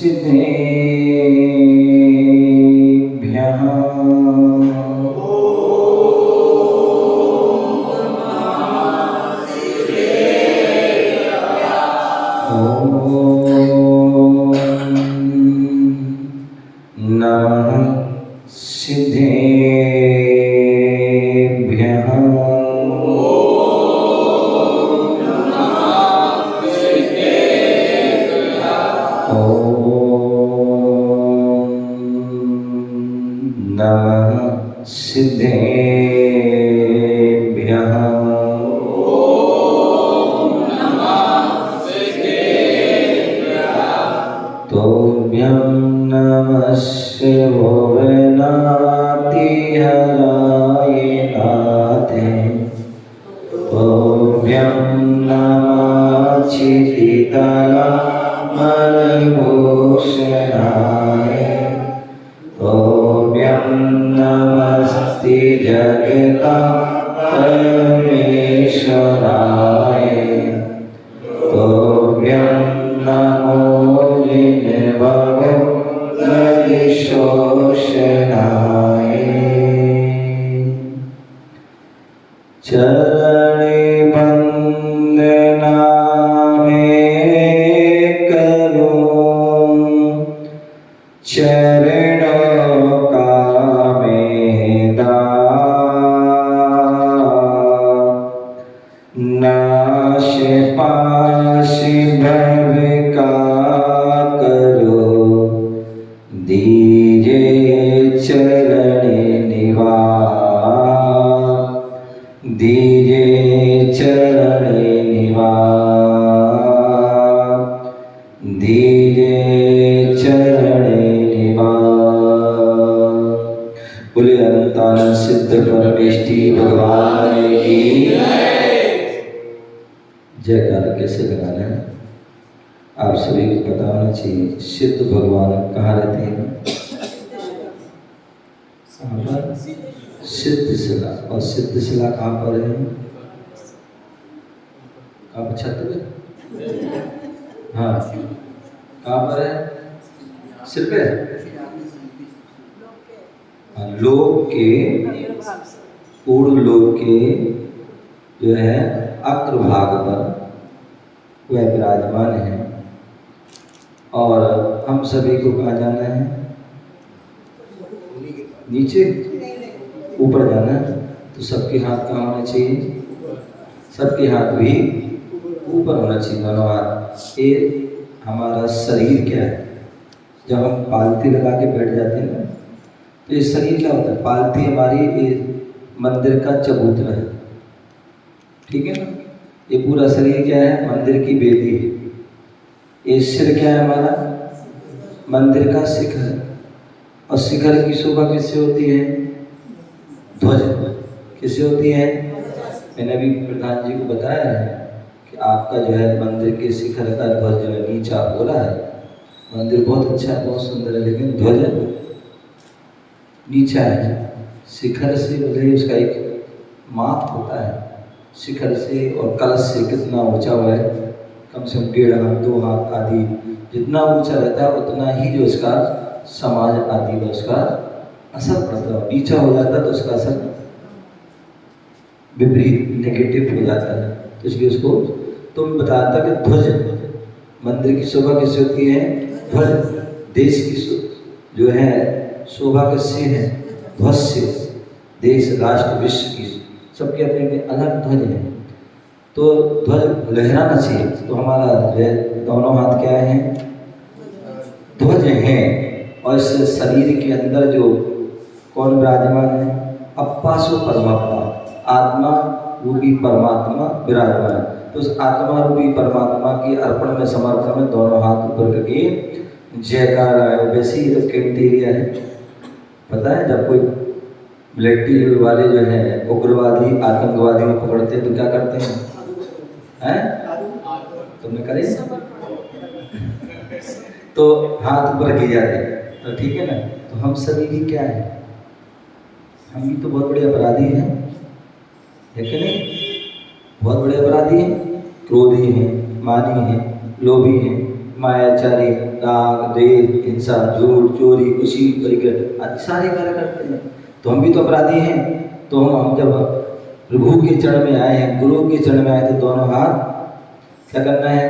सिद्धेभ्यः नमः सिद्धेभ्यः नमः सिद्धेभ्यः तोभ्यं नमः शिवनातिहराय नाथे तोभ्यं नमः चितितलामणिभूषणाय तोभ्यं नमस्ते जगतां परमेश्वराय तोभ्यं नमो जिनभवो शोषणाय चरणे वंदना में करो चरणों का नाश पाश भव का करो दीजे चरण निवास दीजे चरण निवास दीजे चरण निवास। बोले अनंतानंद सिद्ध परमेष्टि भगवान की जयकारा कैसे लगाना है आप सभी को पता होना चाहिए। सिद्ध भगवान कहाँ रहते हैं? सिद्धशिला। और सिद्धशिला कहाँ पर है? कहाँ पर? छत पे? हाँ, कहाँ पर है? सिर पे? लोक के पूर्व लोक के जो है अग्रभाग पर वह विराजमान है। और हम सभी को कहाँ जाना है? नीचे? ऊपर जाना है। तो सबके हाथ कहाँ होने चाहिए? सबके हाथ भी ऊपर होना चाहिए, दोनों हाथ। ये हमारा शरीर क्या है? जब हम पालती लगा के बैठ जाते हैं ना, तो ये शरीर क्या होता है? पालती हमारी ये मंदिर का चबूतरा है, ठीक है ना। ये पूरा शरीर क्या है? मंदिर की वेदी है। ये सिर क्या है हमारा? मंदिर का शिखर। और शिखर की शोभा किससे होती है? ध्वज। किससे होती है? मैंने अभी प्रधान जी को बताया है कि आपका जो है मंदिर के शिखर का ध्वज जो है नीचा हो रहा है। मंदिर बहुत अच्छा है, बहुत सुंदर है, लेकिन ध्वज नीचा है। शिखर से बोले उसका एक माप होता है। शिखर से और कलश से कितना ऊंचा हुआ है? कम से कम 1.5 हाथ 2 हाथ आदि। जितना ऊंचा रहता है उतना ही जो उसका समाज आदि में उसका असर पड़ता है। नीचा हो जाता है तो उसका असर विपरीत नेगेटिव हो जाता है। तो इसलिए उसको तुम बताया था कि ध्वज मंदिर की शोभा किससे होती है? ध्वज। देश की जो है शोभा किससे है? ध्वज से। देश राष्ट्र विश्व की सबके अपने अपने अलग ध्वज हैं। तो ध्वज लहराना चाहिए। तो हमारा दोनों हाथ क्या है? ध्वज हैं। और इस शरीर के अंदर जो कौन विराजमान है? अपासो परमात्मा, आत्मा रूपी परमात्मा विराजमान है। तो उस आत्मा रूपी परमात्मा की अर्पण में समर्पण में दोनों हाथ ऊपर करके जयकारा है। वैसे ही तो क्राइटेरिया है, पता है? जब कोई मिलिट्री वाले जो हैं उग्रवादी आतंकवादी को पकड़ते हैं तो क्या करते हैं? तुमने करे? तो हाथ ऊपर किए जाते हैं। तो ठीक है ना। तो हम सभी भी क्या है? हम भी तो बहुत बड़े अपराधी हैं, है कि नहीं? बहुत बड़े अपराधी हैं। क्रोधी हैं, मानी हैं, लोभी हैं, मायाचारी हैं, राग, द्वेष, हिंसा, झूठ, चोरी, खुशी, परिग्रह आदि सारे कार्य करते हैं। तो हम भी तो अपराधी हैं। तो हम जब प्रभु के चरण में आए हैं, गुरु के चरण में आए, तो दोनों हाथ क्या करना है?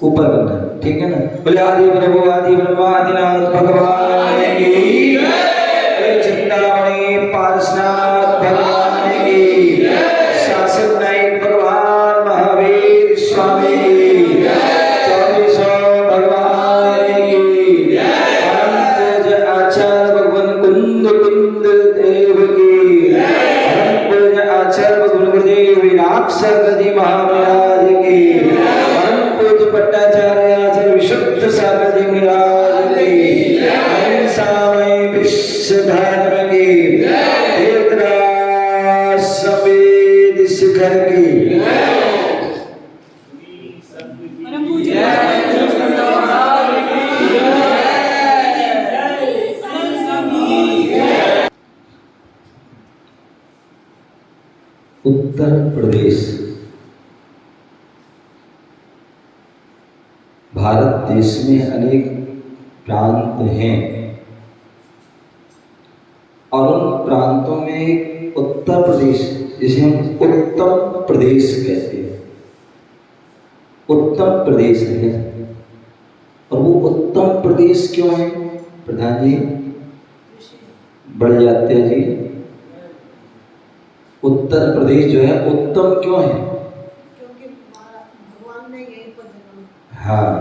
ऊपर करना है, ठीक है ना? बोले आदि प्रभु आदि ब्रह्मादिनाथ भगवान की जय, चिंतामणि पारसनाथ भगवान की, शासक नायक भगवान महावीर स्वामी की, 2400 भगवान की, परम पूज्य आचार्य भगवान कुंद कुंद देव की, परम पूज्य आचार्य भगवान गुरुदेव विनाक्षर जी महाराज की, परम पूज्य पट्टाचार्य आचार्य विशुद्ध सागर जी महाराज की, अहिंसामय विश्वधर्म की, तीर्थराज सफेद शिखर की, उत्तर प्रदेश भारत देश में अनेक प्रांत हैं और उन प्रांतों में उत्तर प्रदेश, जिसे हम उत्तम प्रदेश कहते हैं, उत्तम प्रदेश है। और वो उत्तम प्रदेश क्यों है प्रधान जी? बढ़ जाते हैं जी। उत्तर प्रदेश जो है उत्तम क्यों है? क्योंकि भगवान ने यहीं पर जन्म। हाँ,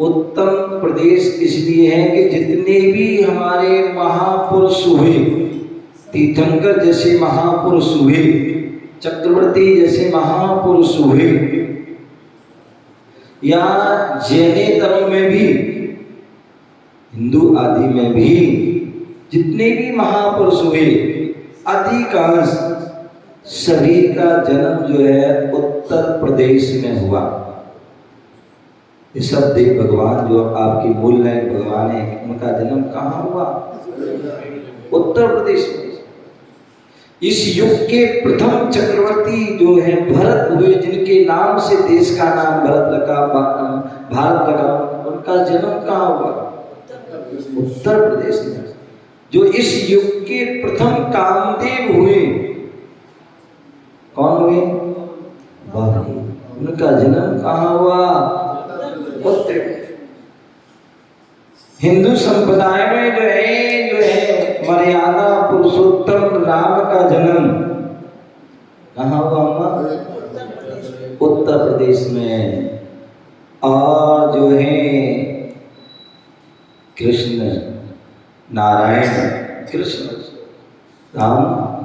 उत्तम प्रदेश इसलिए है कि जितने भी हमारे महापुरुष हुए, तीर्थंकर जैसे महापुरुष हुए, चक्रवर्ती जैसे महापुरुष हुए, या जैनेतरों में भी, हिंदू आदि में भी जितने भी महापुरुष हुए, अधिकांश सभी का जन्म जो है उत्तर प्रदेश में हुआ। ये सब देव भगवान जो आपके मूल नायक भगवान है, उनका जन्म कहाँ हुआ? उत्तर प्रदेश में। इस युग के प्रथम चक्रवर्ती जो है भरत हुए, जिनके नाम से देश का नाम भरत रखा, भारत रखा, उनका जन्म कहाँ हुआ? उत्तर प्रदेश में। जो इस युग के प्रथम कामदेव हुए, कौन हुए? बाली। उनका जन्म कहाँ हुआ? उत्तर। हिंदू संप्रदाय में जो है मर्यादा पुरुषोत्तम राम का जन्म कहाँ हुआ? उत्तर प्रदेश में। और जो है कृष्ण नारायण, कृष्ण राम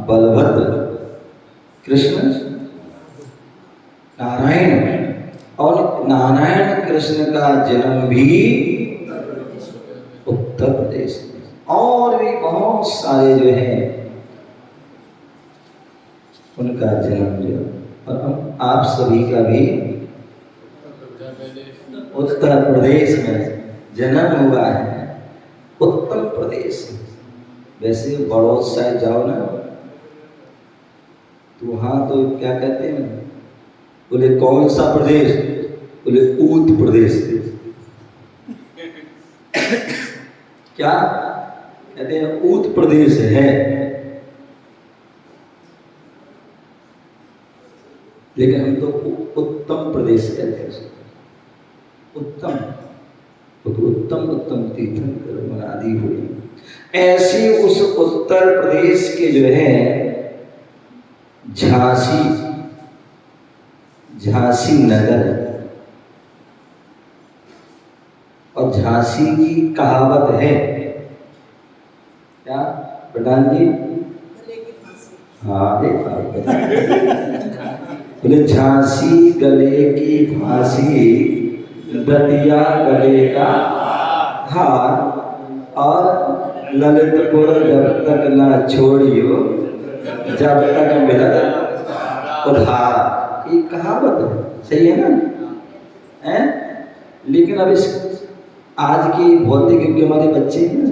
बलभद्र, कृष्ण नारायण, और नारायण कृष्ण का जन्म भी उत्तर प्रदेश में। और भी बहुत सारे जो है उनका जन्म जो, और हम आप सभी का भी उत्तर प्रदेश में जन्म हुआ है। उत्तर प्रदेश, वैसे बड़ौद साइड जाओ ना, तो वहाँ तो क्या कहते हैं? बोले कौन सा प्रदेश? बोले उत्तर प्रदेश। क्या कहते हैं? उत्तर प्रदेश है। लेकिन हम तो उत्तम प्रदेश कहते हैं। उत्तम, उत्तम उत्तम तीर्थंकर आदि हुए। ऐसे उस उत्तर प्रदेश के जो है झांसी नगर, और झांसी की कहावत है क्या प्रधान जी? हाँ, एक बोले झांसी गले की फांसी, दतिया गले का हार, और ललितपुर जब तक ना छोड़ियो, जब तक मिलत उधार। ये कहावत है, सही है ना? हैं? लेकिन अब इस आज के भौतिक युग के हमारे बच्चे हैं ना,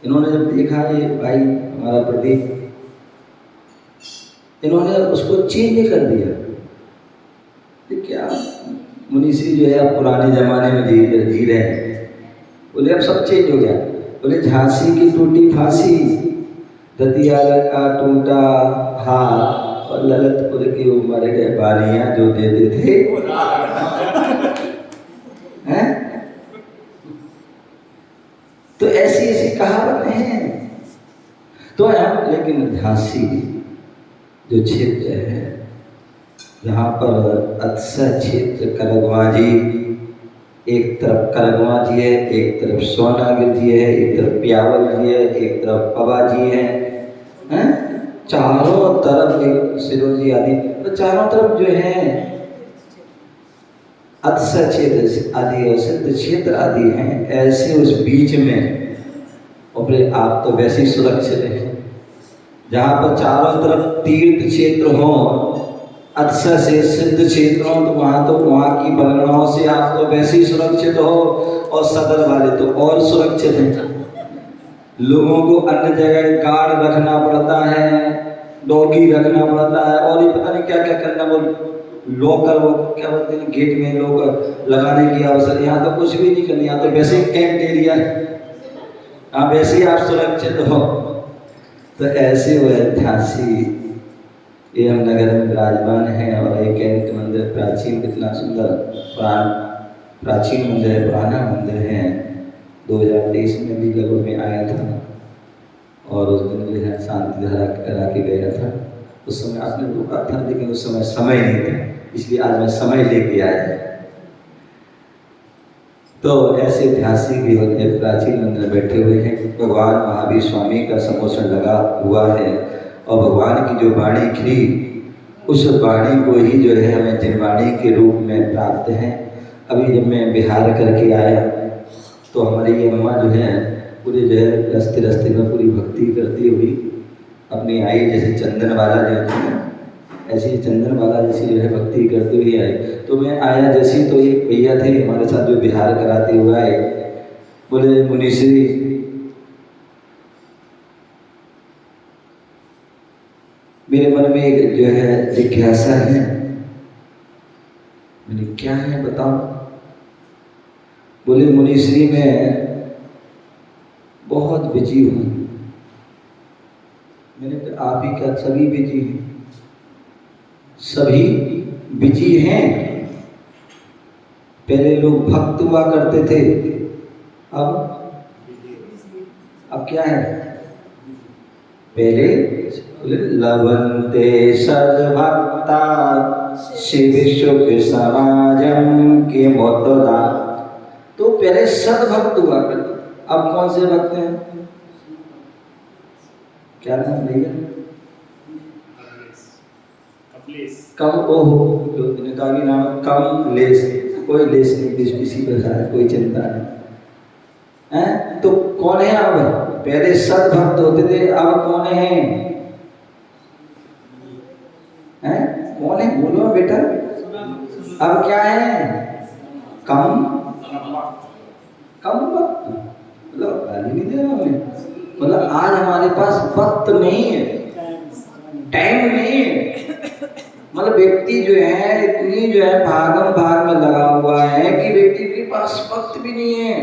इन्होंने जब देखा ये भाई हमारा प्रदीप, इन्होंने उसको चेंज कर दिया। ये क्या मुनीश्री जो है अब पुराने जमाने में जी रहे हैं। बोले अब सब चेंज हो गया। बोले झांसी की टूटी फांसी, दतिया का टूटा हाथ और ललितपुर की उमर गए बालियां जो देते थे हैं? तो ऐसी ऐसी कहावतें हैं। तो हम लेकिन झांसी जो क्षेत्र है जहाँ पर अक्सर क्षेत्र करगवाजी, एक तरफ करगवा जी है, एक तरफ सोनागिर जी है, एक तरफ प्यावल जी है, एक तरफ पवा जी है, हैं? चारों तरफ एक सिरोजी आदि, तो चारों तरफ जो है अक्सर क्षेत्र आदि और सिद्ध क्षेत्र आदि हैं। ऐसे उस बीच में और आप तो वैसे ही सुरक्षित हैं जहाँ पर चारों तरफ तीर्थ क्षेत्र हो, अक्सर से सिद्ध क्षेत्र हो, तो वहाँ की बलगनाओं से आप तो वैसे ही सुरक्षित हो, और सदर वाले तो और सुरक्षित हैं। लोगों को अन्य जगह गार्ड रखना पड़ता है, डॉगी रखना पड़ता है, और ये पता नहीं क्या क्या करना, वो लॉकर वो क्या बोलते हैं गेट में लोग लगाने की आवश्यकता। यहाँ तो कुछ भी नहीं करनी, यहाँ तो वैसे ही कैंट एरिया है, हाँ वैसे ही आप सुरक्षित हो। तो ऐसे वो झांसी ये हम नगर में विराजमान है, और एक कैंट मंदिर प्राचीन, कितना सुंदर प्राचीन मंदिर है, पुराना मंदिर है। 2023 में भी लगभग में आया था, और उस दिन जो है शांति धारा करा के गया था। उस समय आपने रोका था, लेकिन उस समय समय नहीं था, इसलिए आज मैं समय लेके आया। तो ऐसे झांसी भी होते हैं, प्राचीन मंदिर बैठे हुए हैं। भगवान महावीर स्वामी का सम्मोचन लगा हुआ है, और भगवान की जो वाणी खिली, उस वाणी को ही जो है हमें जिनवाणी के रूप में प्राप्त है। अभी जब मैं बिहार करके आया तो हमारी ये अम्मा जो है पूरे जो है रास्ते रास्ते में पूरी भक्ति करती हुई अपनी आई, जैसे चंदन वाला जो है ऐसे ही चंदन वाला जैसी जो है भक्ति करते हुए आए। तो मैं आया जैसे तो एक भैया थे हमारे साथ जो बिहार कराते हुए आए, बोले मुनीश्री मेरे मन में एक जो है जिज्ञासा है। मैंने क्या है बताओ? बोले मुनीश्री में बहुत बिजी हूँ। मैंने कहा आप ही क्या सभी बिजी हैं? सभी बिजी हैं। पहले लोग भक्त हुआ करते थे, अब क्या है? पहले लवंते सद्भक्ता शिव शुभ समाजम के मोतदा, तो पहले सद्भक्त हुआ करते। अब कौन से भक्त हैं? क्या नाम भैया? कम ओह का भी नाम कम लेस, कोई लेस नहीं, किसी प्रकार कोई चिंता नहीं है। तो कौन है अब? पहले सद्भक्त होते थे, अब कौन है? हैं? कौन है? बोलो बेटा। अब क्या है? कम भक्त। मतलब गाली नहीं दे रहा हमें, मतलब आज हमारे पास वक्त नहीं है, टाइम नहीं है। मतलब व्यक्ति जो है इतनी जो है भागम भाग में लगा हुआ है कि व्यक्ति के पास वक्त भी नहीं है।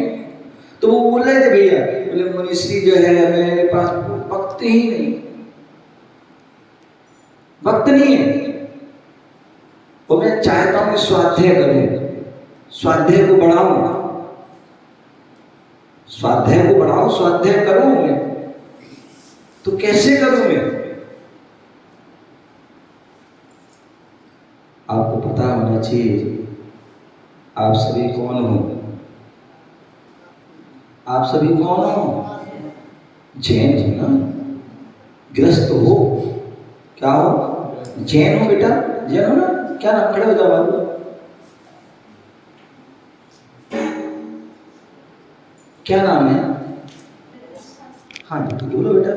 तो वो बोल रहे थे भैया, बोले मुनीश्री जो है मेरे पास वक्त ही नहीं, वक्त नहीं है। और मैं चाहता हूँ कि स्वाध्याय करूं, स्वाध्याय को बढ़ाऊं, स्वाध्याय को बढ़ाऊं, स्वाध्याय करूं मैं। तो कैसे करूं मैं? आपको पता होना चाहिए आप सभी कौन हो। आप सभी कौन हो? जैन हो ना? ग्रस्त हो? क्या हो? जैन हो बेटा, जैन हो ना? क्या नाम? खड़े हो जाओ बाबू। क्या नाम है? हाँ जी बोलो बेटा।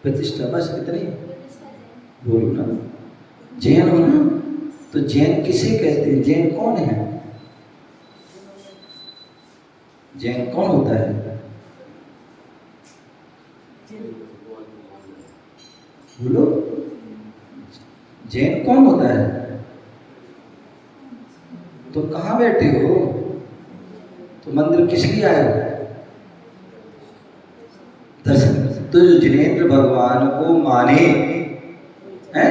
प्रतिष्ठा, बस इतनी बोलो ना। जैन हो ना? तो जैन किसे कहते हैं? जैन कौन है? जैन कौन होता है? बोलो, जैन कौन होता है? कहाँ बैठे हो? तो मंदिर किस लिए आए हो? दर्शन। तो जो जिनेंद्र भगवान को माने हैं,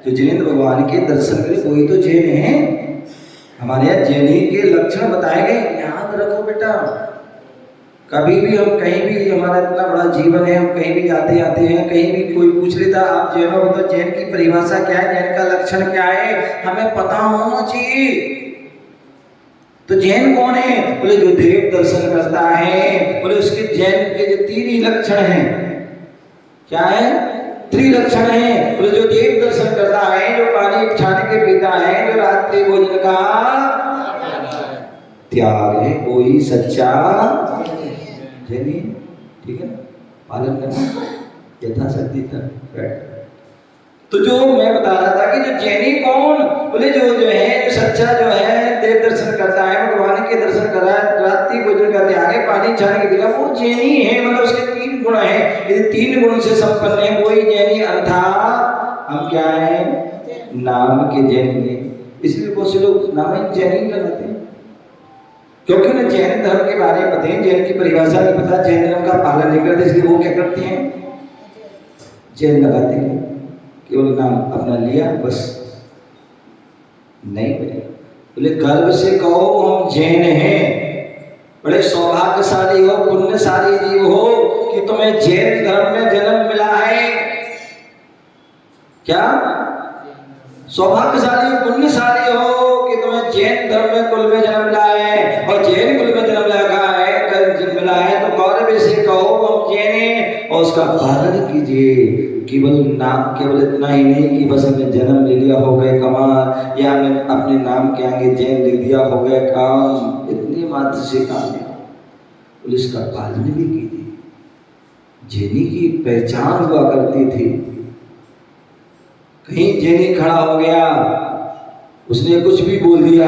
जो जिनेंद्र भगवान के दर्शन करे वही तो जैन है। हमारे यहाँ जैनी के लक्षण बताए गए, याद रखो बेटा। कभी भी हम कहीं भी, हमारा इतना बड़ा जीवन है, हम कहीं भी जाते आते हैं, कहीं भी कोई पूछ लेता आप जैन हो तो जैन की परिभाषा क्या है, जैन का लक्षण क्या है, हमें पता होना चाहिए। तो जैन कौन है? बोले जो देव दर्शन करता है। बोले उसके जैन के जो 3 ही लक्षण हैं। क्या है? 3 लक्षण है। बोले जो देव दर्शन करता है, जो पानी छान के पीता है, जो रात्रि भोजन का त्याग है, वही सच्चा जैनी। ठीक है, पालन करना यथाशक्ति तक बैठ। तो जो मैं बता रहा था कि जो जैनी कौन? बोले जो है, जो सच्चा जो है देव दर्शन करता है, भगवान के दर्शन कर रहा है, रात्रि भोजन का त्याग है, पानी छान के पीता, वो जैनी है। मतलब उसके 3 गुण हैं। यदि 3 गुण से संपन्न है वही जैनी। अर्थात हम क्या है? नाम के जैनी है। इसलिए बहुत से लोग नाम जैनी लगाते हैं, क्योंकि उन्हें जैन धर्म के बारे में पता है, जैन की परिभाषा नहीं पता, जैन धर्म का पालन नहीं करते, इसलिए वो क्या करते हैं? जैन लगाते हैं। केवल नाम अपना लिया बस। नहीं बोले गर्व से कहो हम जैन हैं। बड़े सौभाग्यशाली हो, पुण्यशाली जीव हो कि तुम्हें जैन धर्म में जन्म मिला है। क्या सौभाग्यशाली पुण्यशाली हो कि तुम्हें जैन धर्म में कुल में जन्म मिला है, और जैन कुल में जन्म लगा है, जन्म मिला है तो गौरव से कहो हम जैन हैं और उसका पालन कीजिए। केवल नाम, केवल इतना ही नहीं कि बस हमने जन्म ले लिया हो गए कमाल, या हमने अपने नाम के आगे जैन लिख दिया हो गए काम, इतनी मात्र से काम नहीं। पुलिस का पालन भी कीजिए। जैनी की पहचान हुआ करती थी। कहीं जैनी खड़ा हो गया, उसने कुछ भी बोल दिया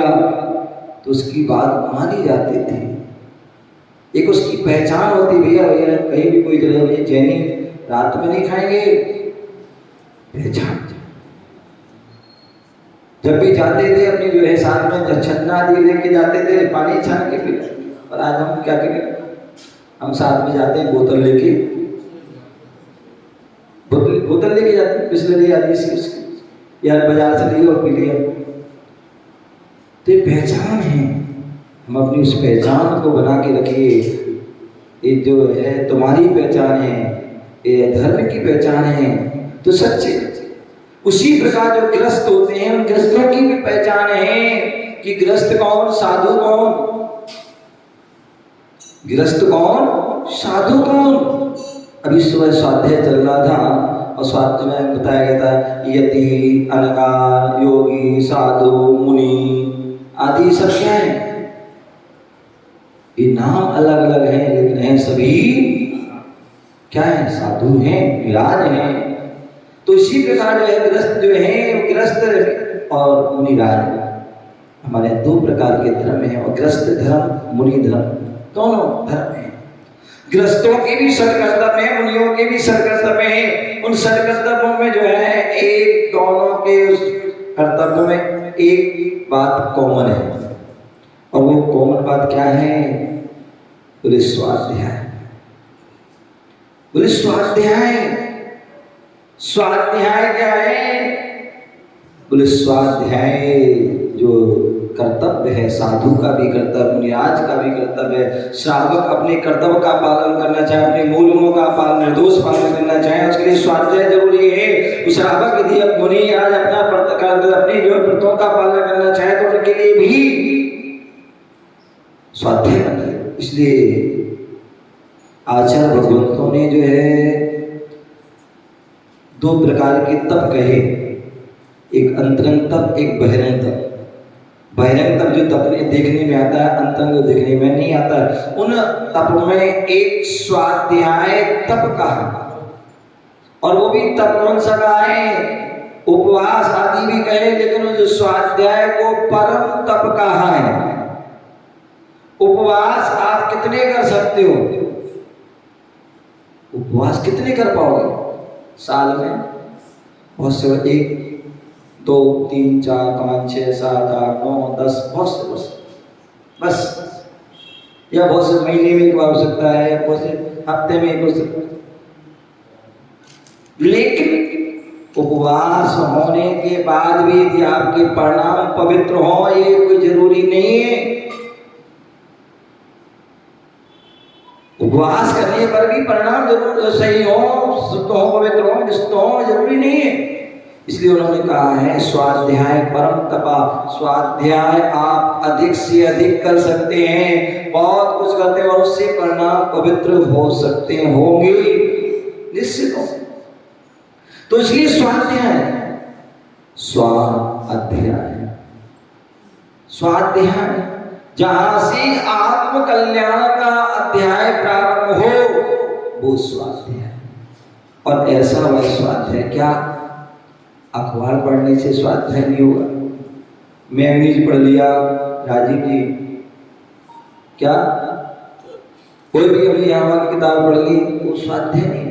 तो उसकी बात मानी जाती थी। एक उसकी पहचान होती, भैया भैया कहीं भी कोई चले भैया जैनी रात में नहीं खाएंगे, पहचान। जब भी जाते थे अपनी जो है साथ में छन्ना आदि लेके जाते थे, पानी छान के पीते। और आज हम क्या करें? हम साथ में जाते हैं बोतल लेके, बोतल लेके जाते हैं, बिस्लरी आदि इसकी, यार बाजार से लिए और पी लिया। तो ये पहचान है। हम अपनी उस पहचान को बना के रखिए। ये जो है तुम्हारी पहचान है, ये धर्म की पहचान है, तो सच्चे। उसी प्रकार जो गृहस्थ होते हैं, उन गृहस्थों की भी पहचान है कि गृहस्थ कौन, साधु कौन। गृहस्थ कौन, साधु कौन। अभी सुबह स्वाध्याय चल रहा था और स्वाध्याय में बताया गया था यति, अनगार, योगी, साधु, मुनि आदि सब क्या है? ये नाम अलग अलग हैं लेकिन हैं सभी क्या है? साधु हैं, विराज हैं। तो इसी प्रकार जो है गृहस्थ जो है, गृहस्थ और मुनिराज, हमारे 2 प्रकार के धर्म हैं। और गृहस्थ धर्म, मुनि धर्म, दोनों धर्म हैं। गृहस्थों के भी सदकर्तव्य है, मुनियों के भी सदकर्तव्य है। उन सदकर्तव्यों में जो है एक, दोनों के उस कर्तव्यों में एक बात कॉमन है। और वो कॉमन बात क्या है? बोले स्वाध्याय। बोले स्वाध्याय। स्वाध्याय क्या है? बोले स्वाध्याय जो कर्तव्य है, साधु का भी कर्तव्य, मुनिराज का भी कर्तव्य है। श्रावक अपने कर्तव्य का पालन करना चाहे, अपने मूल गुणों का पालन, निर्दोष पालन करना चाहे, उसके लिए स्वाध्याय जरूरी है। श्रावक यदि मुनिराज अपना अपनी जो व्रतों का पालन करना चाहे तो उनके लिए भी स्वाध्याय करना है। इसलिए आचार्य भगवंतों ने जो है 2 प्रकार के तप कहे, एक अंतरंग तप, एक बहिरंग तप। बहिरंग तप जो तप देखने में आता है, अंतरंग देखने में नहीं आता है। उन तप में एक स्वाध्याय तप कहा, और वो भी तप कौन सा कहा है? उपवास आदि भी कहे, लेकिन उस स्वाध्याय को परम तप कहा है। उपवास आप कितने कर सकते हो? उपवास कितने कर पाओगे साल में? बहुत से 1, 2, 3, 4, 5, 6, 7, 8, 9, 10, बहुत से बस, या बहुत से महीने में एक बार हो सकता है, या बहुत से हफ्ते में एक हो सकता है। लेकिन उपवास होने के बाद भी यदि आपके परिणाम पवित्र हो, ये कोई जरूरी नहीं है। उपवास करने पर भी परिणाम जरूर सही हो, शुद्ध हो, पवित्र हो, निष्ठ हो, जरूरी नहीं है। इसलिए उन्होंने कहा है स्वाध्याय परम तपा। स्वाध्याय आप अधिक से अधिक कर सकते हैं, बहुत कुछ करते हैं और उससे परिणाम पवित्र हो सकते होंगे, निश्चित हो। तो इसलिए स्वाध्याय, स्वाध्याय जहां से आत्म कल्याण का अध्याय प्रारंभ हो, वो स्वाध्याय। और ऐसा वह स्वाध्याय क्या अखबार पढ़ने से स्वाध्याय नहीं होगा? मैगनीज पढ़ लिया, राजीव जी, क्या कोई भी अभी यहाँ की किताब पढ़ ली, वो स्वाध्याय नहीं है।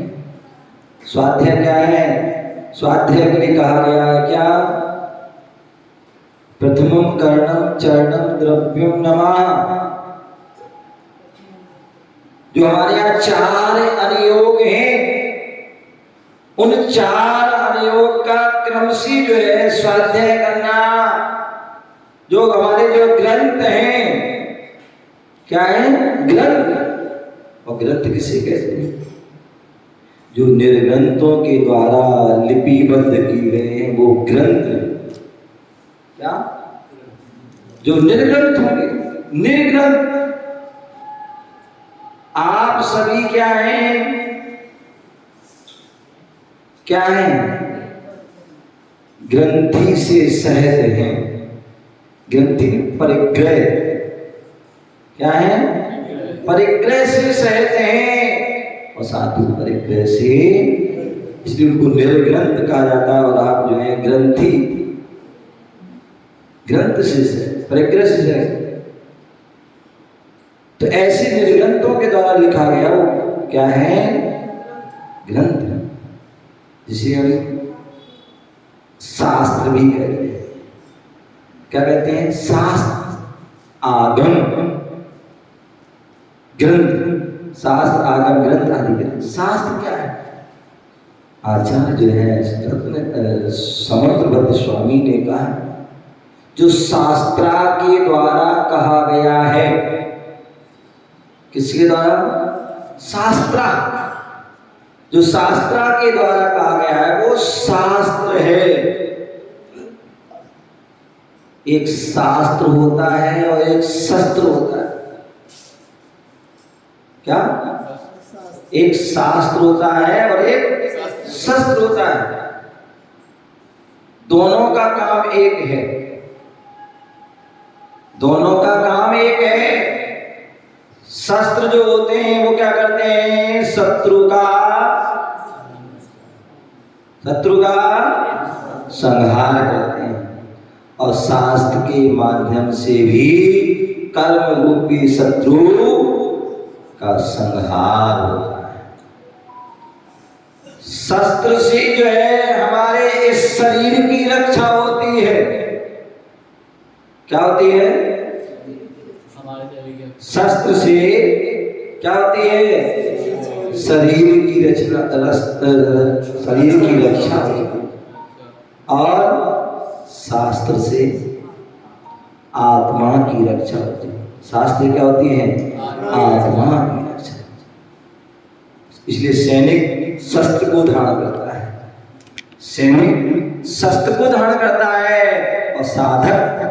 स्वाध्याय क्या है? स्वाध्याय के लिए कहा गया है क्या? प्रथमम कर्णम चरणम द्रव्यम नमः। जो हमारे यहाँ 4 अनुयोग हैं, उन 4 अनुयोग का क्रम से जो है स्वाध्याय करना। जो हमारे जो ग्रंथ हैं, क्या है? ग्रंथ। और ग्रंथ किसे कहते हैं? जो निर्ग्रंथों के द्वारा लिपिबद्ध की गए हैं, वो ग्रंथ। क्या? जो निर्ग्रंथ होंगे, निर्ग्रंथ। आप सभी क्या हैं? क्या हैं? ग्रंथि से सहज हैं। ग्रंथि परिग्रह, क्या है? परिग्रह से सहज हैं और साधु परिग्रह से, इसलिए उनको निर्ग्रंथ कहा जाता है। और आप जो है ग्रंथि, ग्रंथ से परिग्रह से सहज। तो ऐसे निर्ग्रंथों के द्वारा लिखा गया वो क्या है? ग्रंथ। जिसे हम शास्त्र भी कहते हैं। क्या कहते हैं? शास्त्र, आगम, ग्रंथ। शास्त्र, आगम, ग्रंथ आदि ग्रंथ। शास्त्र क्या है? आचार्य जो है समर्थबद्ध स्वामी ने कहा, जो शास्त्रा के द्वारा कहा गया है। किसके द्वारा? शास्त्रा। जो शास्त्रा के द्वारा कहा गया है वो शास्त्र है। एक शास्त्र होता है और एक शस्त्र होता है। क्या? एक शास्त्र होता है और एक शस्त्र होता है। दोनों का काम एक है। दोनों का काम एक है। शस्त्र जो होते हैं वो क्या करते हैं? शत्रु का संहार करते हैं। और शास्त्र के माध्यम से भी कर्म रूपी शत्रु का संहार होता है। शस्त्र से जो है हमारे इस शरीर की रक्षा होती है। क्या होती है? शस्त्र से क्या होती है? शरीर की रक्षा, शरीर की रक्षा होती है। और शास्त्र से आत्मा की रक्षा होती है। शास्त्र क्या होती है? आत्मा की रक्षा। इसलिए सैनिक शस्त्र को धारण करता है। सैनिक शस्त्र को धारण करता है और साधक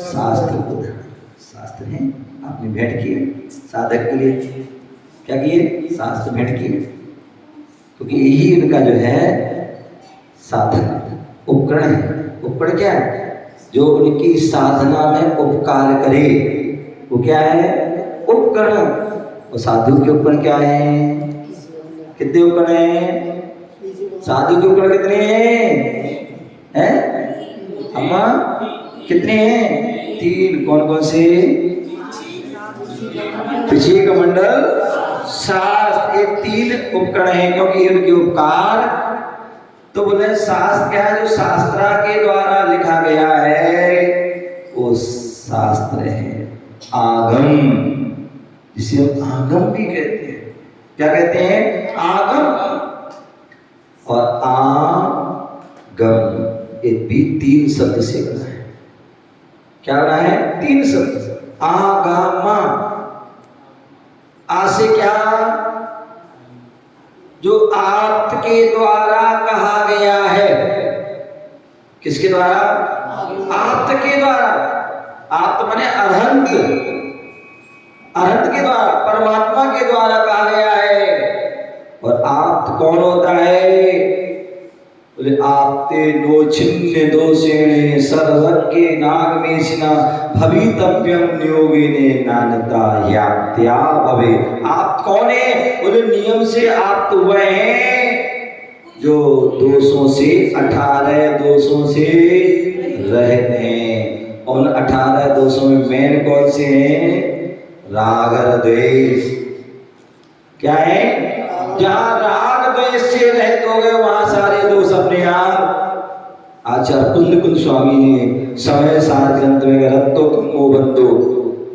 शास्त्र को धारण। शास्त्र है, आपने भेंट किए साधक के लिए। क्या किए? शास्त्र भेंट किए। क्योंकि यही इनका जो है साधन, उपकरण है। उपकरण क्या है? जो उनकी साधना में उपकार करे, वो क्या है? उपकरण। और साधु के उपकरण क्या है? कितने उपकरण हैं? साधु के उपकरण कितने हैं? अम्मा कितने हैं? 3। कौन कौन से? विषय कमंडल, शास्त्र, ये 3 उपकरण हैं। क्योंकि इनके उपकार, तो बोले शास्त्र क्या है? जो शास्त्रा के द्वारा लिखा गया है वो शास्त्र है आगम, जिसे हम आगम भी कहते हैं। क्या कहते हैं? आगम। और आगम ये भी 3 शब्द से बना है। क्या बना है? 3 शब्द। आगमा, आ से क्या? जो आपके द्वारा कहा गया है। किसके द्वारा? आप्त के द्वारा। आप्त माने अरहंत, अरहंत के द्वारा, परमात्मा के द्वारा कहा गया है। और आप्त कौन होता है? बोले आपते नो छिन्न दोषेणे सर्वज्ञ नागमेशिना भवितव्यम नियोगिने नानता यात्या भवे। आप कौन है? बोले नियम से आप तो हुए हैं जो दोषों से 18 दोषों से रहित हैं। और 18 दोषों में मेन कौन से हैं? राग और द्वेष। क्या है? जहां राग द्वेष से रहित हो गए वहां सारे दोष अपने आप। आचार्य कुंद स्वामी ने समय सार ग्रंथ में रत्तो कमो बंधो,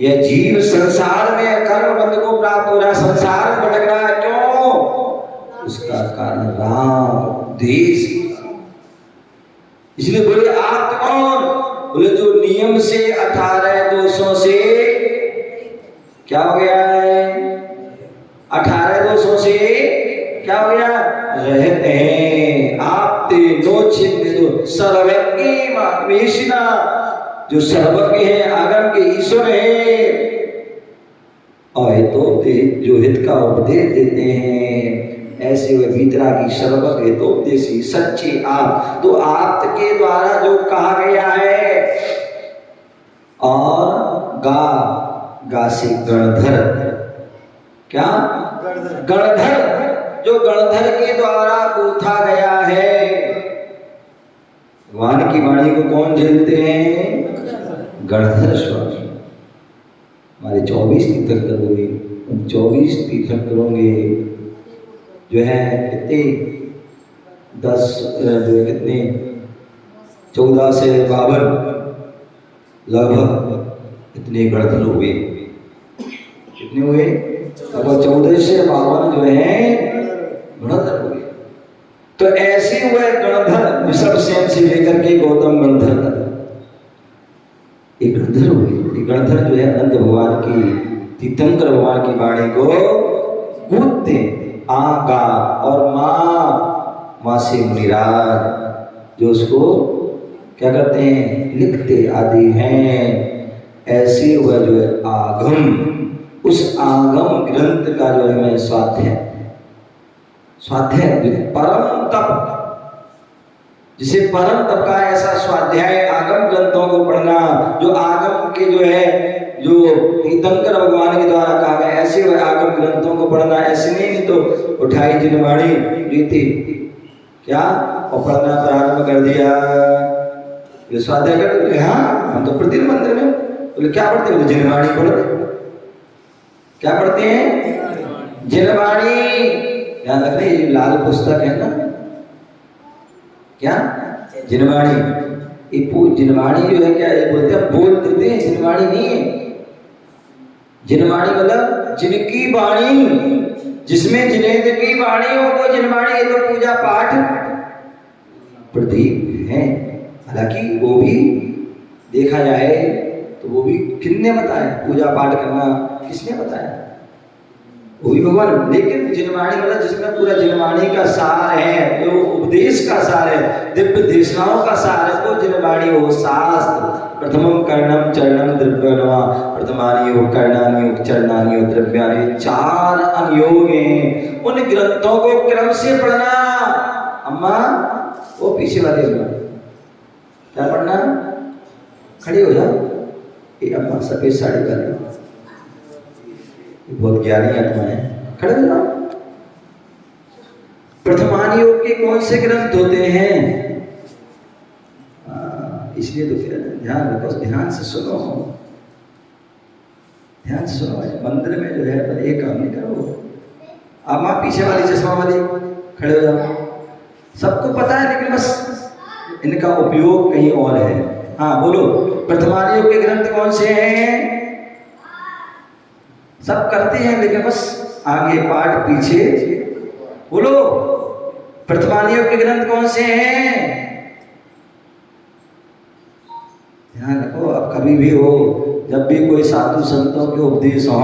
यह जीव संसार में कर्म बंध को प्राप्त हो रहा है, संसार में भटक रहा है। क्यों? उसका कारण राग द्वेष। इसलिए बोले आप कौन? बोले जो नियम से 18 दोषों से क्या हो गया है? 18 दोषों से क्या हो गया? रहते हैं। आप ते नो छिन्न दो सर्वज्ञ मागमेशिना, जो सर्वज्ञ है, आगम के ईश्वर है। और तो जो हित का उपदेश देते हैं, ऐसे वे भीतरा की सर्वज्ञ तो उपदेशी सच्चे आप। तो आप के द्वारा जो कहा गया है। और गा, गा से गणधर। क्या? गणधर, जो गणधर के द्वारा गूथा गया है। भगवान की वाणी को कौन झेलते हैं? गणधर स्वामी। हमारे 24 तीर्थंकर हुए, उन 24 तीर्थंकरों के जो है कितने 10 जो कितने 14 से 52 लगभग इतने गणधर हुए। कितने हुए? लगभग 14 से 52 जो है गणधर हुए। तो ऐसे हुए गणधर, ऋषभ सेन से लेकर के गौतम गणधर तक एक गणधर हुए। एक गणधर जो है अनंत भगवान की, तीर्थंकर भगवान की वाणी को गूंथते। आगा और माँ से मुनिराज जो उसको क्या करते हैं? लिखते आदि हैं। ऐसे हुआ जो है आगम, उस आगम ग्रंथ का जो है मैं स्वाध्याय परम तप, जिसे परम तप का ऐसा स्वाध्याय आगम ग्रंथों को पढ़ना, जो आगम के जो है जो तीर्थंकर भगवान के द्वारा कहा गया, ऐसे वह आगम ग्रंथों को पढ़ना। ऐसे नहीं तो उठाई जिनवाणी रीति क्या और पढ़ना प्रारंभ कर दिया। ये स्वाध्याय कर दिया। हाँ, हम तो प्रतिदिन मंदिर में बोले क्या पढ़ते हैं? जिनवाणी पढ़ते। क्या पढ़ते हैं? जिनवाणी। याद रखना, ये लाल पुस्तक है ना, क्या जिनवाणी। ये जिनवाणी जो है क्या ये बोलते हैं, बोल देते हैं, जिनवाणी नहीं है। जिनवाणी मतलब जिनकी वाणी, जिसमें जिनेंद्र की वाणी हो वो जिनवाणी। ये तो पूजा पाठ प्रदीप है। हालांकि वो भी देखा जाए तो वो भी किसने बताया? पूजा पाठ करना किसने बताया? वो भी भगवान। लेकिन जिनवाणी मतलब जिसमें पूरा जिनवाणी का सार है, जो उपदेश का सार है, दिव्य देशनाओं का सार है, वो जिनवाणी हो शास्त्र। प्रथमम कर्णम चरणम द्रव्यणवा, प्रथमानि योग कर्णानि योग चरणानि योग द्रव्यानि, 4 अनुयोग हैं। उन ग्रंथों को क्रम से पढ़ना। अम्मा वो पीछे वाले अम्मा क्या पढ़ना? खड़ी हो जाओ। ये अम्मा सफेद साड़ी वाली बहुत ज्ञानी आत्मा है, खड़े हो जाओ। प्रथमानि योग के कौन से ग्रंथ होते हैं? इसलिए तो ध्यान रखो, ध्यान से सुनो, ध्यान से सुनो। मंदिर में जो है तो एक काम नहीं करो। आप माँ पीछे वाली चश्मा वाली खड़े हो जाओ। सबको पता है लेकिन बस इनका उपयोग कहीं और है। हाँ बोलो, प्रथमान योग के ग्रंथ कौन से हैं? सब करते हैं लेकिन बस आगे पाठ पीछे। बोलो, प्रथमान योग के ग्रंथ कौन से हैं? ध्यान रखो, अब कभी भी हो, जब भी कोई साधु संतों के उपदेश हो,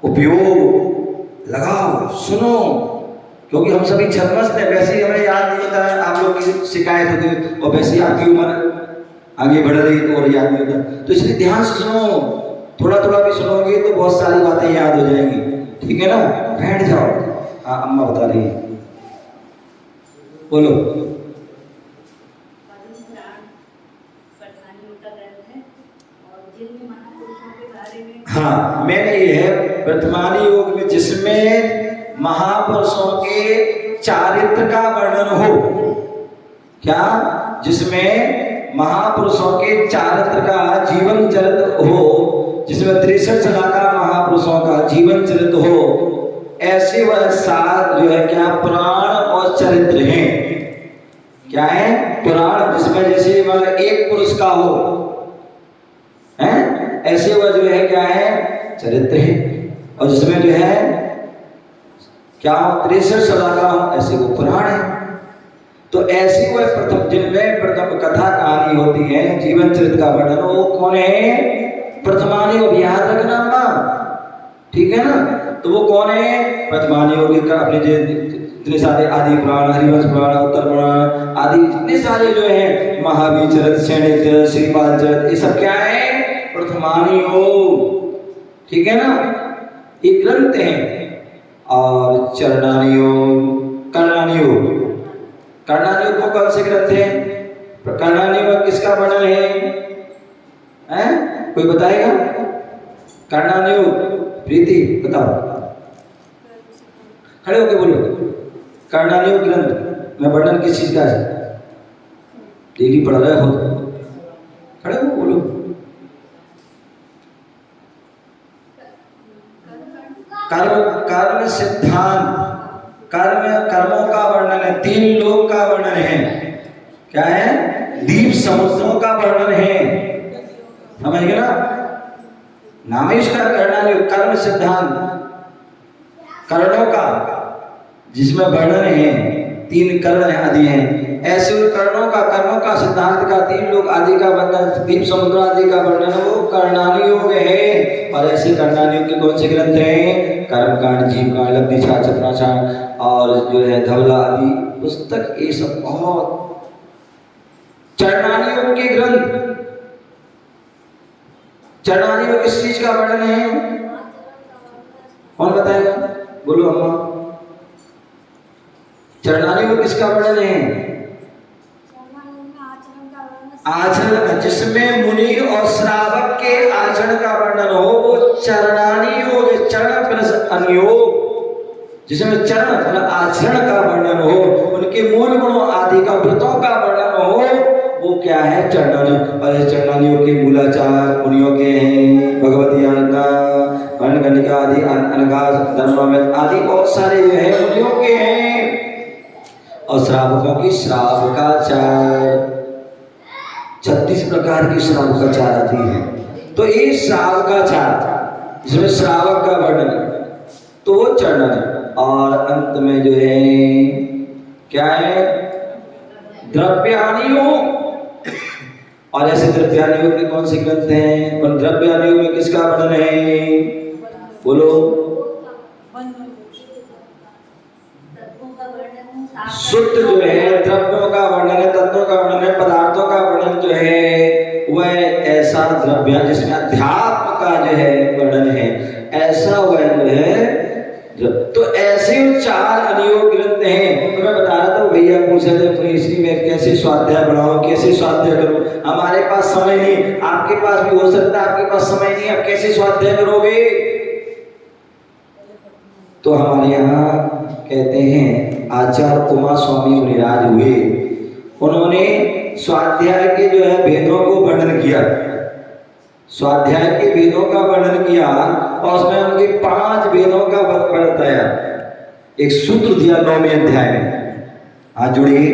उपयोग लगाओ, सुनो, क्योंकि हम सभी छदमस्त हैं। वैसे ही हमें याद नहीं होता है, आप लोग की शिकायत होती है, और वैसे ही आपकी उम्र आगे बढ़ रही तो और याद नहीं होता, तो इसलिए ध्यान से सुनो, थोड़ा थोड़ा भी सुनोगे तो बहुत सारी बातें याद हो जाएंगी, ठीक है ना? बैठ जाओ। हाँ, अम्मा बता रही है, बोलो। हाँ, मैंने ये है वर्तमानी योग में जिसमें महापुरुषों के चारित्र का वर्णन हो। क्या? जिसमें महापुरुषों के चारित्र का जीवन चरित्र हो, जिसमें 63 का महापुरुषों का जीवन चरित्र हो, ऐसे वह 7 जो है क्या पुराण और चरित्र हैं। क्या है? पुराण, जिसमें जैसे मतलब एक पुरुष का हो, हैं? ऐसे वह जो है क्या है? चरित्र है। और जिसमें जो है क्या 63 का हो, ऐसे वो पुराण है। तो ऐसी वह प्रथम, जिनमें प्रथम कथा कहानी होती है, जीवन चरित्र का वर्णन, वो कौन है? प्रथमानी योग। याद रखना अम्मा, ठीक है ना? तो वो कौन है? प्रथमानी योग का अपने जितने सारे आदि पुराण, हरिवंश पुराण, उत्तर पुराण आदि जितने सारे जो है, महावीर चरित्र, सैनिक चरित्र, श्रीपाल चरित्र, ये सब क्या है? प्रथमानी योग, ठीक है ना? ये ग्रंथ हैं। और चरणानी योग, कर्णानी योग। कर्णानी योग को कौन से ग्रंथ हैं? कर्णानी योग किसका वर्णन है? कोई बताएगा? कर्णानी योग, प्रीति बताओ, खड़े होके बोलो। कर्णानी योग ग्रंथ में वर्णन किस चीज का है? डेली पढ़ रहे हो, खड़े हो बोलो। कर्म सिद्धांत, कर्मों का वर्णन है। 3 लोक का वर्णन है। क्या है? दीप समुद्रों का वर्णन है। समझ गए ना? नाम है इसका कर्णानी योग, कर्म सिद्धांत, कर्णों का जिसमें वर्णन है। 3 कर्ण आदि हैं। ऐसे कर्णों का, कर्मों का, सिद्धांत का, 3 लोक आदि का वर्णन, दीप समुद्र आदि का वर्णन, वो कर्णानी योग है। और ऐसे कर्णानी योग के कौन से ग्रंथ हैं? कर्मकांड, जीवकांड, लब्धिछाड़, छत्राछाड़ और जो है धवला आदि पुस्तक, ये सब बहुत चरणानी योग के ग्रंथ। चरणानी योग किस चीज का वर्णन है? कौन बताएगा? बोलो अम्मा। चरणानी योग किसका वर्णन है? आचरण, जिसमें मुनि और श्रावक के आचरण का वर्णन हो, वो चरणानी योग है। चरण प्लस अनुयोग, जिसमें चरण मतलब आचरण का वर्णन हो, उनके मूल गुणों आदि का, व्रतों का वर्णन हो, वो क्या है? चरणानी। और चरणानी योग के मूलाचार मुनियों के हैं, भगवती आनंदा, कनिका आदि, अनघास, धर्मवेद आदि बहुत सारे जो है मुनियों के हैं। और श्रावकों की श्रावकाचार, 36 प्रकार की श्रावकाचार आती है। तो ये श्रावकाचार, जिसमें श्रावक का वर्णन, तो वो चरण है। और अंत में जो है क्या है? द्रव्यानी योग। और ऐसे द्रव्यानी योग के कौन से ग्रंथ हैं? और द्रव्यानी योग में किसका वर्णन है? बोलो। शुद्ध जो है द्रव्यों का वर्णन है, तत्वों का वर्णन है, पदार्थों का वर्णन जो है वह ऐसा द्रव्य जिसमें अध्यात्म का जो है वर्णन है, ऐसा वह जो है। तो ऐसे 4 अनुयोग ग्रंथ हैं। तो मैं बता रहा था, भैया पूछ रहे थे इसलिए मैं कैसे स्वाध्याय बढ़ाऊं, कैसे स्वाध्याय करूं? हमारे पास समय नहीं, आपके पास भी हो सकता है आपके पास समय नहीं, आप कैसे स्वाध्याय करोगे? तो हमारे यहाँ कहते हैं आचार्य उमा स्वामी मुनिराज हुए, उन्होंने स्वाध्याय के जो है भेदों को वर्णन किया, स्वाध्याय के भेदों का वर्णन किया, और उसमें उनके 5 भेदों का वर्णन बताया। एक सूत्र दिया 9वें अध्याय में। आज जुड़िए,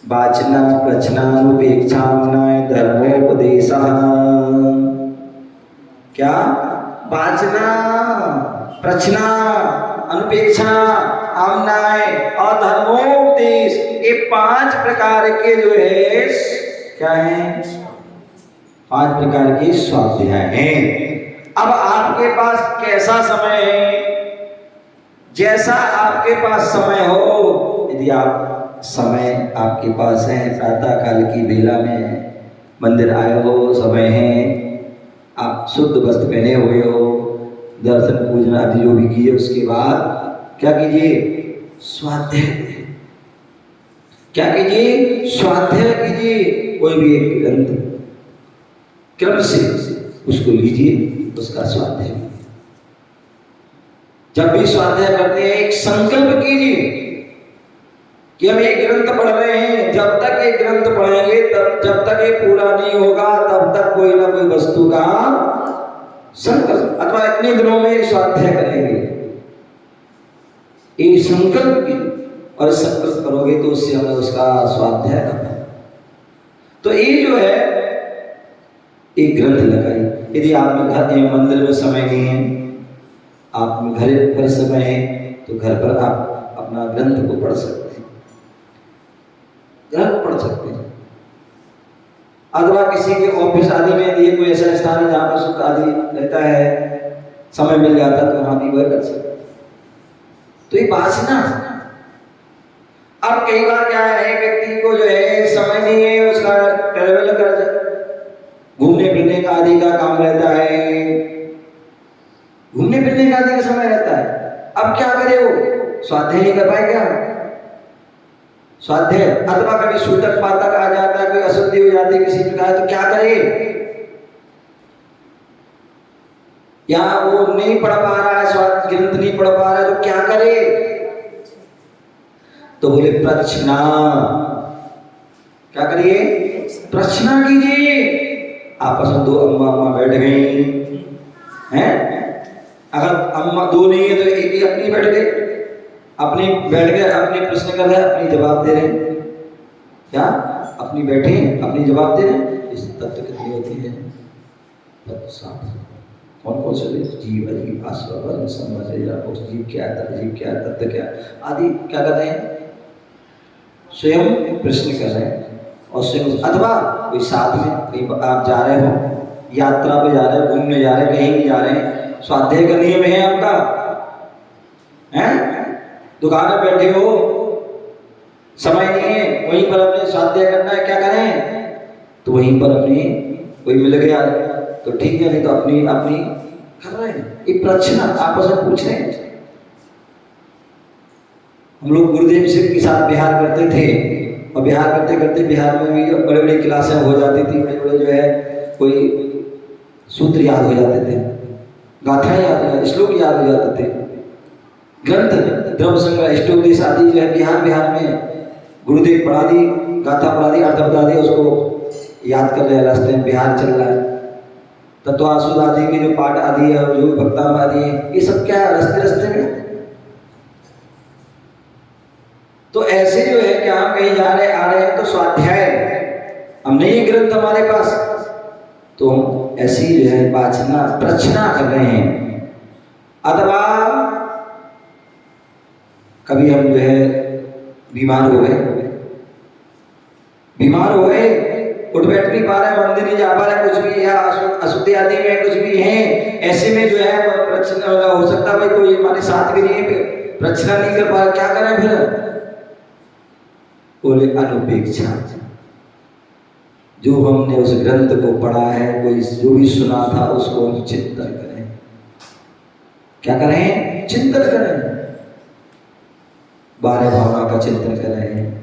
वाचना प्रचनानुपेक्षाम्नाय धर्मोपदेशः। क्या? वाचना, प्रचना, अनुपेक्षा, आमनाय और धर्मोपदेश, ये 5 प्रकार के जो है क्या है? 5 प्रकार के स्वाध्याय हैं। अब आपके पास कैसा समय है? जैसा आपके पास समय हो। यदि आप समय आपके पास है, प्रातः काल की बेला में मंदिर आए हो, समय है, आप शुद्ध वस्त्र पहने हुए हो, दर्शन पूजन आदि जो भी किए, उसके बाद क्या कीजिए? स्वाध्याय। क्या कीजिए? स्वाध्याय कीजिए। कोई भी एक ग्रंथ क्रम से उसको लीजिए, उसका स्वाध्याय। जब भी स्वाध्याय करते हैं एक संकल्प कीजिए कि हम एक ग्रंथ पढ़ रहे हैं। जब तक एक ग्रंथ पढ़ेंगे, तब जब तक ये पूरा नहीं होगा, तब तक कोई ना कोई वस्तु का संकल्प, अथवा इतने दिनों में स्वाध्याय करेंगे, एक संकल्प कीजिए। और संकल्प करोगे तो उससे हमें उसका स्वाध्याय करना है। तो ये जो है एक ग्रंथ लगाई। यदि आप में घर मंदिर में समय नहीं है, आप में घर पर समय है, तो घर पर आप अपना ग्रंथ को पढ़ सकते हैं, ग्रंथ पढ़ सकते हैं। अथवा किसी के ऑफिस आदि में यदि कोई ऐसा स्थान है जहाँ पर सुख आदि रहता है, समय मिल जाता है, तो वहाँ भी वह कर सकते हैं। तो ये वासना। अब कई बार क्या है, व्यक्ति को जो है समय नहीं है, उसका ट्रेवल कर घूमने फिरने का आदि का काम रहता है, घूमने फिरने का आदि का समय रहता है। अब क्या करे वो? स्वाध्याय नहीं कर पाए क्या? स्वाध्याय। अथवा कभी सूतक पातक आ जाता है, कोई अशुद्धि हो जाती है किसी प्रकार, तो क्या करे? या वो नहीं पढ़ पा रहा है, स्वाध्याय ग्रंथ नहीं पढ़ पा रहा है, तो क्या करे? तो बोले प्रश्ना। क्या करिए? प्रश्ना कीजिए। आपस में 2 अम्मा बैठ गई हैं, अगर अम्मा 2 नहीं है तो एक ही अपनी बैठ गई, अपनी बैठ गए, अपने प्रश्न कर रहे हैं, अपनी जवाब दे रहे हैं। क्या? अपनी बैठे, अपनी जवाब दे रहे हैं। इस तत्व कितने होते हैं? तत्व 7। कौन कौन से? जीव, अजीव, आश्रव, समझ, जीव क्या, जीव क्या, तत्व क्या आदि क्या कर रहे हैं? स्वयं प्रश्न कर रहे हैं। और स्वयं, अथवा कोई साथ में कहीं आप जा रहे हो, यात्रा पे जा रहे हो, घूमने जा रहे हैं, कहीं भी जा रहे हैं, स्वाध्याय का नियम है आपका, हैं? दुकान में बैठे हो, समय नहीं है, वहीं पर अपने स्वाध्याय करना है, क्या करें? तो वहीं पर अपने कोई मिल गया तो ठीक है, नहीं तो अपनी अपनी कर रहे हैं। एक प्रश्न आपस में पूछ रहे हैं। हम लोग गुरुदेव सिंह के साथ बिहार करते थे, और बिहार करते करते बिहार में भी बड़े बड़ी क्लासें हो जाती थी, बड़े बड़े जो है कोई सूत्र याद हो जाते थे, गाथाएं याद हो जाती, श्लोक याद हो जाते थे, ग्रंथ द्रव्य संग्रह इष्टोपदेश आदि जो है बिहार में गुरुदेव पढ़ा दी, गाथा पढ़ा दी, अर्थ बता दिया, उसको याद कर रहे हैं, रास्ते में बिहार चल रहा है। तत्वासुद आदि के जो पाठ आदि है, जो भक्ताम आदि है, ये सब क्या रास्ते रास्ते में। तो ऐसे जो है कि हम कहीं जा रहे आ रहे हैं तो स्वाध्याय, हम नहीं ग्रंथ हमारे पास, तो हम ऐसी जो है वाचना प्रचना कर रहे हैं। अथवा कभी हम जो है बीमार हो गए, उठ बैठ नहीं पा रहे, मंदिर नहीं जा पा रहे, कुछ भी, या अशुद्धि आदि में कुछ भी है, ऐसे में जो है प्रचना हो सकता है, भाई कोई हमारे साथ भी नहीं है, प्रचना नहीं कर पा रहे, क्या करें फिर? बोले अनुपेक्षा। जो हमने उस ग्रंथ को पढ़ा है, कोई जो भी सुना था, उसको हम चिंतन करें। क्या करें? चिंतन करें। 12 भावना का चिंतन करें,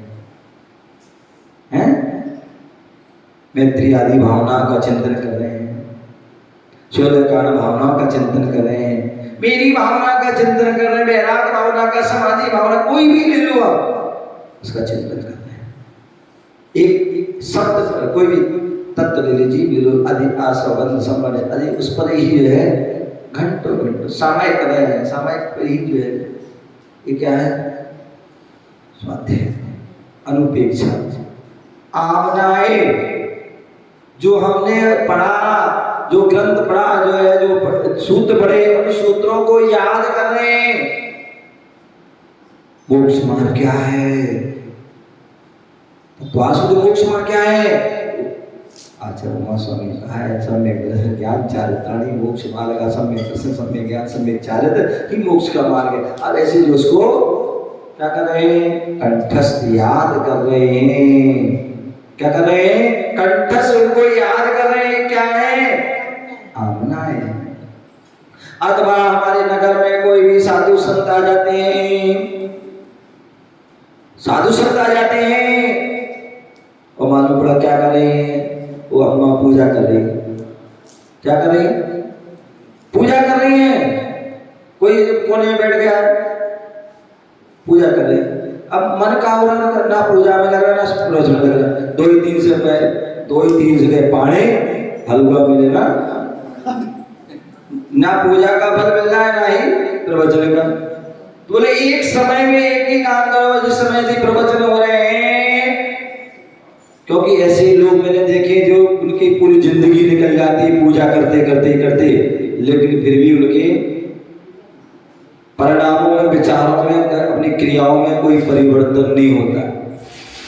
हैं? मैत्री आदि भावना का चिंतन करें, 16 कारण भावनाओं का चिंतन करें, मेरी भावना का चिंतन करें, वैराग भावना का, समाधि भावना, कोई भी ले लो आप, उसका चिंतन करना है। एक शब्द, कोई भी तत्व ले लीजिए, ले लो, अधिक आश्रवण संबंध आदि, उस पर ही जो है घंटों घंटों सामायिक कर रहे हैं, सामायिक पर ही जो है ये क्या है? स्वाध्याय, अनुपेक्षा। आमनाए, जो हमने पढ़ा, जो ग्रंथ पढ़ा, जो है जो सूत्र पढ़े, उन सूत्रों को याद कर रहे हैं। मोक्ष मार्ग क्या है? वासुदेव मोक्ष मार्ग क्या है? आचार्य उमा स्वामी ने कहा है, सम्यक ज्ञान चारित्राणि मोक्ष मार्ग का सम्यक दर्शन सम्यक ज्ञान सम्यक चारित्र ही मोक्ष का मार्ग है। अब ऐसे जो उसको क्या कर रहे हैं? कंठस्थ याद कर रहे हैं। क्या कर रहे हैं? कंठस्थ उनको याद कर रहे हैं। क्या है? आमना है। अथवा हमारे नगर में कोई भी साधु संत आ जाते हैं, साधु संत आ जाते हैं, और मालूम पड़ा क्या कर रहे हैं? वो अम्मा पूजा कर रही है। क्या कर रही है? पूजा कर रही है। कोई कोने में बैठ गया, पूजा कर रहे हैं। अब मन का हो रहा है, ना पूजा में लग रहा है ना प्रवचन में लग रहा है। 2 ही 3 पाने हलवा मिलेगा, ना पूजा का फल मिल रहा है ना ही प्रवचन का। तो बोले एक समय में एक ही काम करो जिस समय से प्रवचन हो रहे हैं। क्योंकि ऐसे लोग मैंने देखे जो उनकी पूरी जिंदगी निकल जाती पूजा करते करते करते, लेकिन फिर भी उनके परिणामों में, विचारों में, अपनी क्रियाओं में कोई परिवर्तन नहीं होता।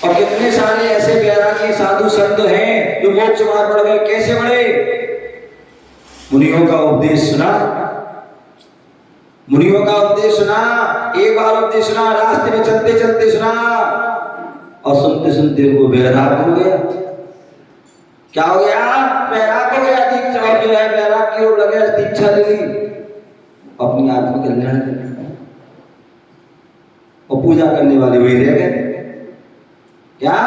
और कितने सारे ऐसे वैरागी साधु संत हैं जो मोक्ष मार्ग बढ़ गए। कैसे बढ़े? मुनियों का उपदेश सुना, मुनियों का उपदेश सुना, एक बार उपदेश सुना, रास्ते में चलते चलते सुना, और सुनते सुनते उनको वैराग हो गया। क्या हो गया? वैराग हो गया। दीक्षा, और जो है वैराग की ओर लगे, दीक्षा ले ली, अपनी आत्मा कल्याण करना। और पूजा करने वाले वही रह गए। क्या?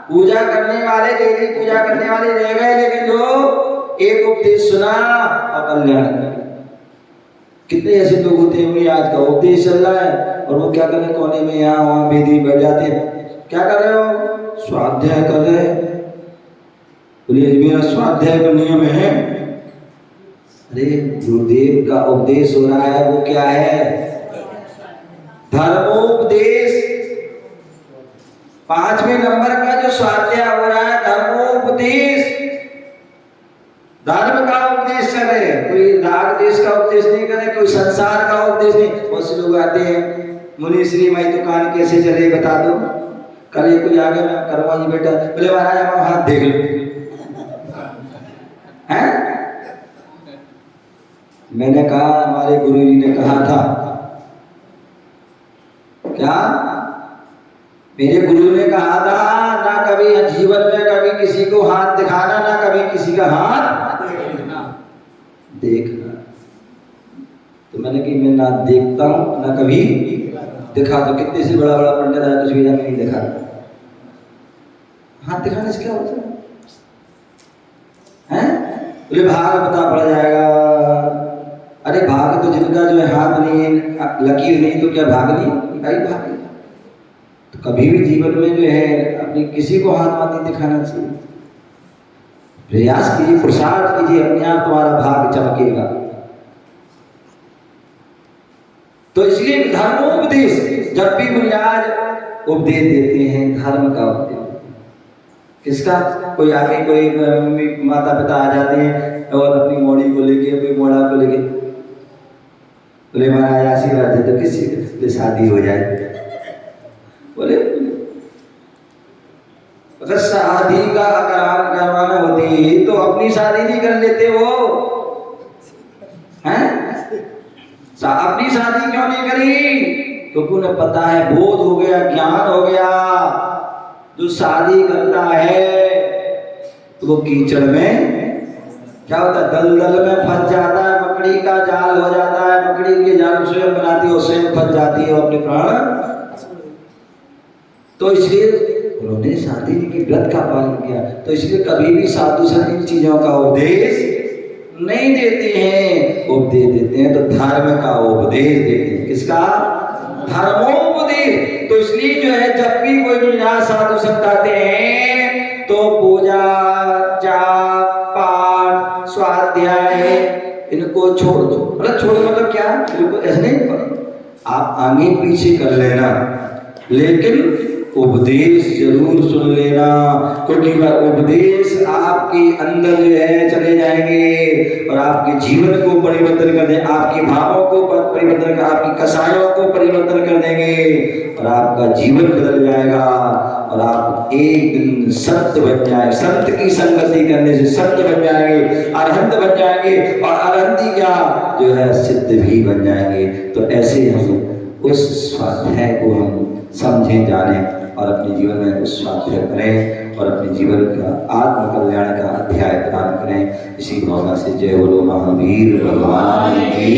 पूजा करने वाले, डेली पूजा करने वाले रह गए, लेकिन जो एक उपदेश सुना और कल्याण कर। कितने ऐसे लोग होते हैं, उन्हें आज का उपदेश चल रहा है और वो क्या कर रहे? कोने में यहाँ वहां वेदी बैठ जाते हैं। क्या कर रहे हो? स्वाध्याय कर रहे हैं। बोलिए मेरा स्वाध्याय का नियम है। अरे गुरुदेव का उपदेश हो रहा है, वो क्या है? धर्मोपदेश। 5वें नंबर का जो स्वाध्याय हो रहा है, धर्मोपदेश। धर्म का उपदेश कर रहे हैं। कोई राग देश का उपदेश नहीं कर रहे, कोई संसार का उपदेश नहीं। बहुत से लोग आते हैं, मुनि श्री माई दुकान कैसे चले बता दो। कल ये कोई आ गया, मैं करवा जी बेटा, बोले महाराज हम हाथ देख लो। हैं? मैंने कहा, हमारे गुरु जी ने कहा था, क्या? मेरे गुरु ने कहा था ना कभी जीवन में कभी किसी को हाथ दिखाना, ना कभी किसी का हाथ देखना। तो मैंने कि मैं ना देखता हूं ना कभी दिखा। तो कितने से बड़ा बड़ा पंडित आया, कुछ भी नहीं दिखा। हाथ दिखाने से क्या होता है? बोले भाग पता पड़ जाएगा। अरे भाग तो जिनका जो है हाथ नहीं, लकीर नहीं, तो क्या भाग नहीं? भाग। तो कभी भी जीवन में जो है अपनी किसी को हाथ मत नहीं दिखाना चाहिए। प्रयास कीजिए, पुरुषार्थ कीजिए, अपने आप तुम्हारा भाग चमकेगा। तो इसलिए धर्मोपदेश, जब भी बुनियाद उपदेश देते हैं, धर्म का उपदेश। किसका? कोई आगे कोई माता पिता आ जाते हैं और अपनी मोड़ी को लेके, कोई मोड़ा को लेके, बोले महाराज आशीर्वाद दे तो किसी से शादी हो जाए। बोले अगर शादी का करार करवाना होती तो अपनी शादी नहीं कर लेते वो हैं? अपनी शादी क्यों नहीं करी? क्योंकि उन्हें पता है, बोध हो गया, ज्ञान हो गया, जो शादी करता है तो वो कीचड़ में क्या होता है? दलदल में फंस जाता है, मकड़ी का जाल हो जाता है, मकड़ी के जाल स्वयं बनाती है, स्वयं फंस जाती है अपने प्राण। तो इसलिए उन्होंने शादी की व्रत का पालन किया। तो इसलिए कभी भी साधु संत इन चीजों का उपदेश नहीं देते हैं, उपदेश देते हैं तो धर्म का उपदेश देते हैं। किसका? धर्मोपदेश। तो इसलिए जो है जब भी कोई साधु संत आते हैं तो पूजा, जाप, पाठ, स्वाध्याय इनको छोड़ दो। मतलब छोड़ मतलब क्या? इनको ऐसे नहीं, आप आगे पीछे कर लेना, लेकिन उपदेश जरूर सुन लेना, क्योंकि वह उपदेश आपके अंदर जो है चले जाएंगे और आपके जीवन को परिवर्तन कर देंगे, आपके भावों को परिवर्तन कर, आपकी कसायों को परिवर्तन कर देंगे और आपका जीवन बदल जाएगा और आप एक दिन संत बन जाए, संत की संगति करने से संत बन जाएंगे, अरहंत बन जाएंगे और अरहंती क्या जो है सिद्ध भी बन जाएंगे। तो ऐसे हम उस स्वाध्याय को हम समझें, जाने और अपने जीवन में उस स्वाध्याय करें और अपने जीवन का आत्म कल्याण का अध्याय प्रदान करें। इसी भावना से जय बोलो महावीर भगवान की।